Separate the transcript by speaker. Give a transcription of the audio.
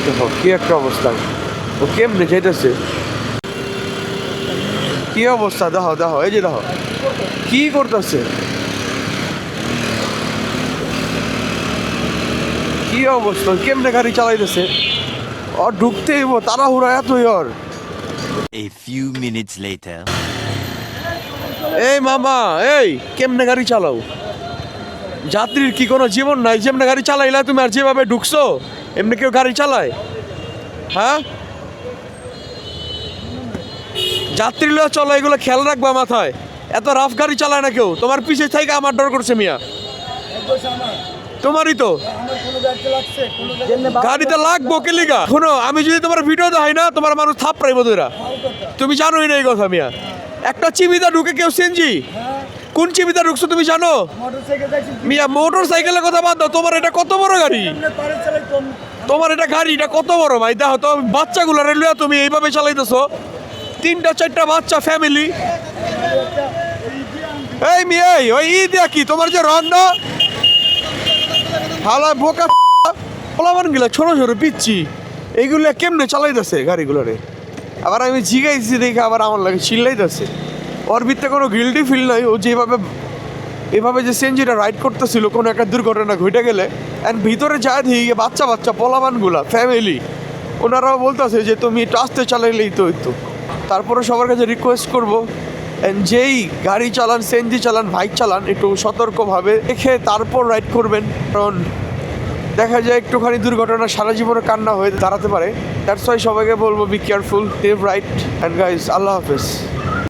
Speaker 1: দেখো কি একটা অবস্থা, ও কেমনে যেতেছে, কি অবস্থা, দেখো দেখো, এই যে দেখো কি করতেছে, কি অবস্থা, কেমনে গাড়ি চালাইতেছে, আর ঢুকতেই তাড়াহুড়া এতই ওর।
Speaker 2: A few minutes later.
Speaker 1: এই মামা, এই কেমনে গাড়ি চালাও, যাত্রীর কি কোনো জীবন নাই? যেমনে গাড়ি চালাইলা তুমি, আর যেভাবে ঢুকছো এমনি কেউ গাড়ি চালায়? হ্যাঁ, যাত্রী লয়ে চলো, এগুলো খেয়াল রাখবা মাথায়। এত রাফ গাড়ি চালায় না কেউ। তোমার পিছে থেকে আমার ডর করছে মিয়া, তোমারই তো গাড়িতে লাগবো কেলিগা। শোনো, আমি যদি তোমার ভিডিও দেখাই না, তোমার মানুষ থাপ পাইব তোরা, তুমি জানোই না এই কথা মিয়া। একটা চিবিদা ঢুকে কেউ সিএনজি, কোন চিবিদা ঢুকছো তুমি জানো মিয়া? মোটর সাইকেলের কথা বাদ দাও, তোমার এটা কত বড় গাড়ি, তোমার এটা গাড়ি, এটা কত বড় ভাই? দেখো তো বাচ্চাগুলো রেলওয়ে তুমি এইভাবে চালাইতেছো, 3-4টা বাচ্চা ফ্যামিলি। এই মিয়া, ওই ই দিয়া কি তোমার যে রং না হালা বোকা পোলাবান গুলা ছোট ছোট পিচ্ছি, এইগুলো কেমনে চালাইতেছে গাড়িগুলোরে? আবার আমি জিগাইছি দেখে আবার আমার লাগে চিল্লাইতেছে। ওর ভিতরে কোনো গিল্টি ফিল নাই, ও যেভাবে এভাবে যে সিএনজিটা রাইড করতেছিল কোনো একটা দুর্ঘটনা ঘটে গেলে, অ্যান্ড ভিতরে যায় দিয়ে বাচ্চা বাচ্চা পোলাবানগুলা ফ্যামিলি, ওনারাও বলতেছে যে তুমি একটু আস্তে চালাইলেই তো একটু। তারপরে সবার কাছে রিকোয়েস্ট করবো, যেই গাড়ি চালান, সিএনজি চালান, বাইক চালান, একটু সতর্কভাবে দেখে তারপর রাইড করবেন, কারণ দেখা যায় একটুখানি দুর্ঘটনা সারা জীবনে কান্না হয়ে দাঁড়াতে পারে। দ্যাটস ওয়াই সবাইকে বলবো be careful, safe ride, and guys আল্লাহ হাফেজ।